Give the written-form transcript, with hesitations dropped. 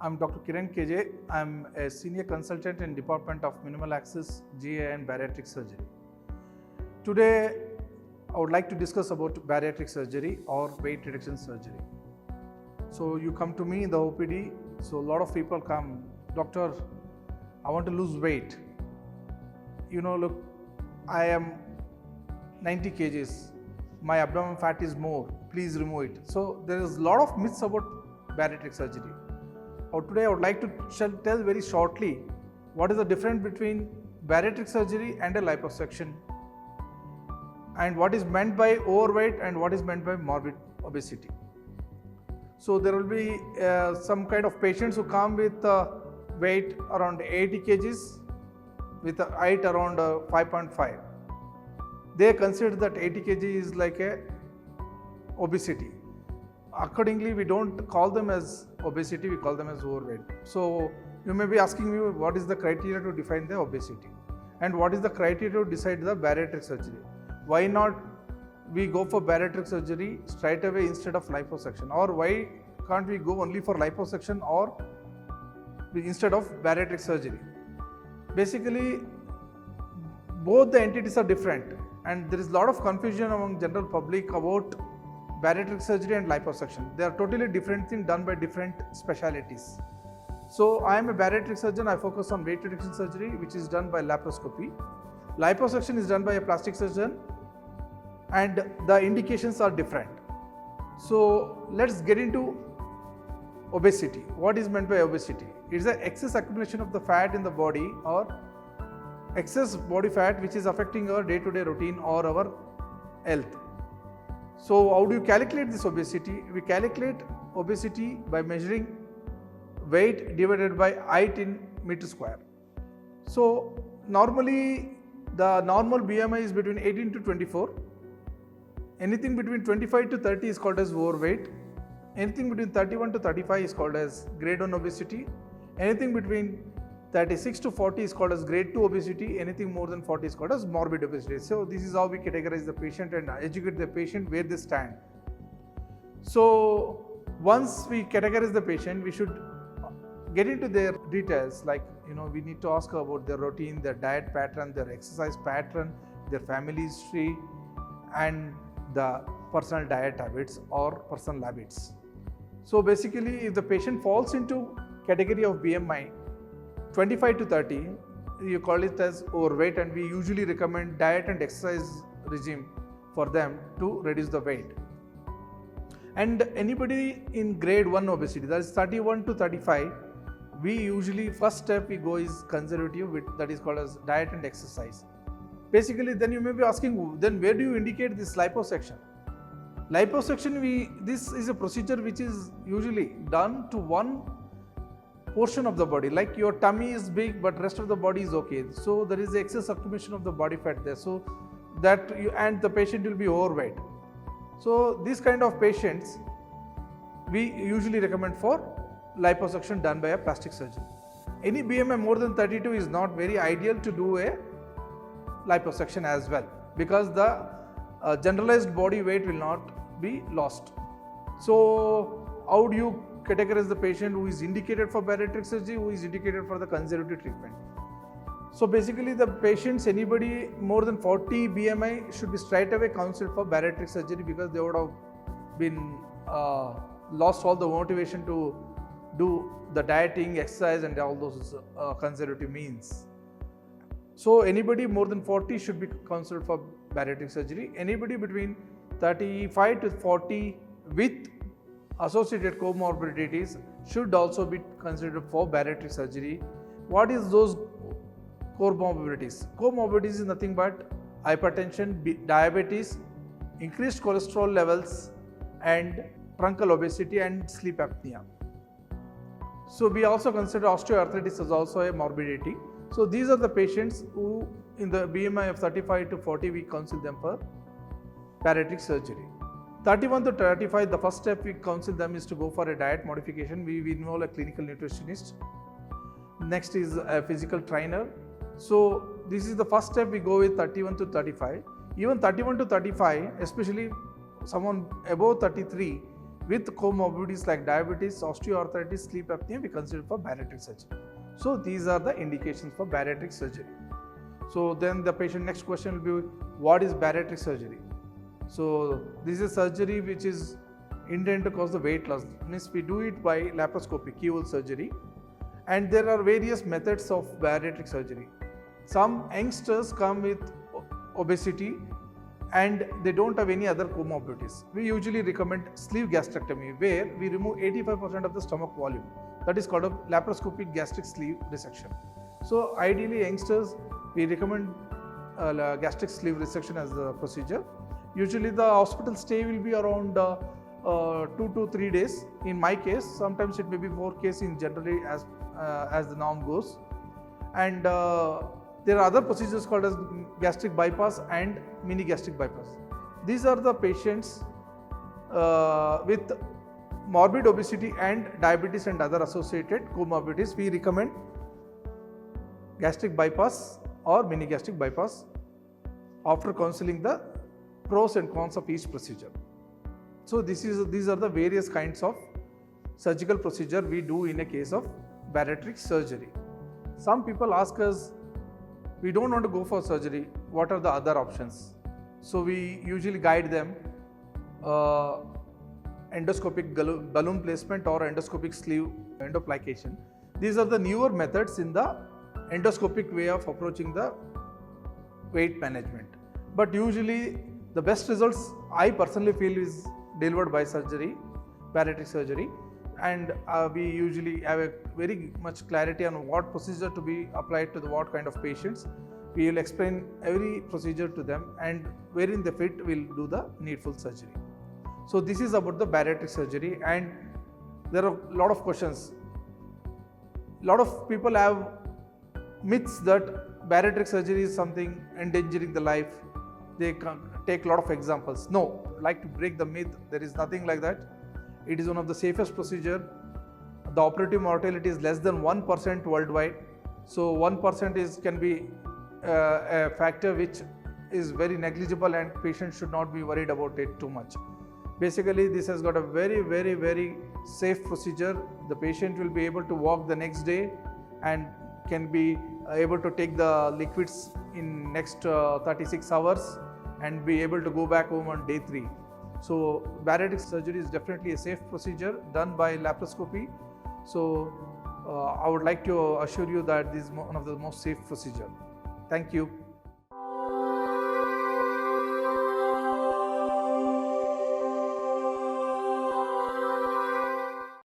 I'm Dr. Kiran K J. I'm a senior consultant in Department of Minimal Access, GA and Bariatric Surgery. Today, I would like to discuss about bariatric surgery or weight reduction surgery. So you come to me in the OPD, so a lot of people come, doctor, I want to lose weight. Look, I am 90 kgs, my abdomen fat is more, please remove it. So there is a lot of myths about bariatric surgery. Today I would like to tell very shortly what is the difference between bariatric surgery and a liposuction, and what is meant by overweight and what is meant by morbid obesity. So there will be some kind of patients who come with weight around 80 kgs with a height around 5.5. They consider that 80 kg is like a obesity. Accordingly, we don't call them as obesity, we call them as overweight. So you may be asking me, what is the criteria to define the obesity and what is the criteria to decide the bariatric surgery? Why not we go for bariatric surgery straight away instead of liposuction, or why can't we go only for liposuction or instead of bariatric surgery? Basically, both the entities are different, and there is a lot of confusion among general public about bariatric surgery and liposuction. They are totally different things done by different specialities. So I am a bariatric surgeon. I focus on weight reduction surgery, which is done by laparoscopy. Liposuction is done by a plastic surgeon, and the indications are different. So let's get into obesity. What is meant by obesity? It is the excess accumulation of the fat in the body or excess body fat which is affecting our day-to-day routine or our health. So how do you calculate this obesity? We calculate obesity by measuring weight divided by height in meter square. So normally the normal BMI is between 18 to 24. Anything between 25 to 30 is called as overweight. Anything between 31 to 35 is called as grade 1 obesity. Anything between 36 to 40 is called as grade 2 obesity. Anything more than 40 is called as morbid obesity. So this is how we categorize the patient and educate the patient where they stand. So once we categorize the patient, we should get into their details, like we need to ask about their routine, their diet pattern, their exercise pattern, their family history, and the personal diet habits or personal habits. So basically, if the patient falls into category of BMI 25 to 30, you call it as overweight, and we usually recommend diet and exercise regime for them to reduce the weight. And anybody in grade 1 obesity, that is 31 to 35, we usually first step we go is conservative, that is called as diet and exercise. Basically, then you may be asking, then where do you indicate this liposuction? Liposuction, this is a procedure which is usually done to one portion of the body, like your tummy is big but rest of the body is okay. So there is excess accumulation of the body fat there, so that and the patient will be overweight. So these kind of patients we usually recommend for liposuction done by a plastic surgeon. Any BMI more than 32 is not very ideal to do a liposuction as well, because the generalized body weight will not be lost. So how do you categorize the patient who is indicated for bariatric surgery, who is indicated for the conservative treatment? So basically, the patients, anybody more than 40 BMI should be straight away counseled for bariatric surgery, because they would have been lost all the motivation to do the dieting, exercise and all those conservative means. So anybody more than 40 should be counseled for bariatric surgery. Anybody between 35 to 40 with associated comorbidities should also be considered for bariatric surgery. What is those comorbidities? Comorbidities is nothing but hypertension, diabetes, increased cholesterol levels, and truncal obesity and sleep apnea. So we also consider osteoarthritis as also a morbidity. So these are the patients who in the BMI of 35 to 40 we counsel them for bariatric surgery. 31 to 35, the first step we counsel them is to go for a diet modification. We involve a clinical nutritionist. Next is a physical trainer. So this is the first step we go with 31 to 35. Even 31 to 35, especially someone above 33, with comorbidities like diabetes, osteoarthritis, sleep apnea, we consider for bariatric surgery. So these are the indications for bariatric surgery. So then the patient next question will be, what is bariatric surgery? So this is surgery which is intended to cause the weight loss. Means we do it by laparoscopic keyhole surgery, and there are various methods of bariatric surgery. Some youngsters come with obesity and they don't have any other comorbidities. We usually recommend sleeve gastrectomy, where we remove 85% of the stomach volume. That is called a laparoscopic gastric sleeve resection. So ideally youngsters, we recommend gastric sleeve resection as the procedure. Usually the hospital stay will be around 2 to 3 days. In my case, sometimes it may be 4 cases in generally as the norm goes. And there are other procedures called as gastric bypass and mini gastric bypass. These are the patients with morbid obesity and diabetes and other associated comorbidities. We recommend gastric bypass or mini gastric bypass after counseling the pros and cons of each procedure. So these are the various kinds of surgical procedure we do in a case of bariatric surgery. Some people ask us, we don't want to go for surgery, what are the other options? So we usually guide them endoscopic balloon placement or endoscopic sleeve endoplication. These are the newer methods in the endoscopic way of approaching the weight management. But usually the best results I personally feel is delivered by surgery, bariatric surgery, and we usually have a very much clarity on what procedure to be applied to the what kind of patients. We will explain every procedure to them, and wherein they fit, we will do the needful surgery. So this is about the bariatric surgery, and there are a lot of questions. A lot of people have myths that bariatric surgery is something endangering the life. They take a lot of examples. No, I'd like to break the myth. There is nothing like that. It is one of the safest procedure. The operative mortality is less than 1% worldwide. So 1% can be a factor which is very negligible, and patients should not be worried about it too much. Basically, this has got a very, very, very safe procedure. The patient will be able to walk the next day and can be able to take the liquids in next 36 hours and be able to go back home on day 3. So bariatric surgery is definitely a safe procedure done by laparoscopy. So I would like to assure you that this is one of the most safe procedure. Thank you.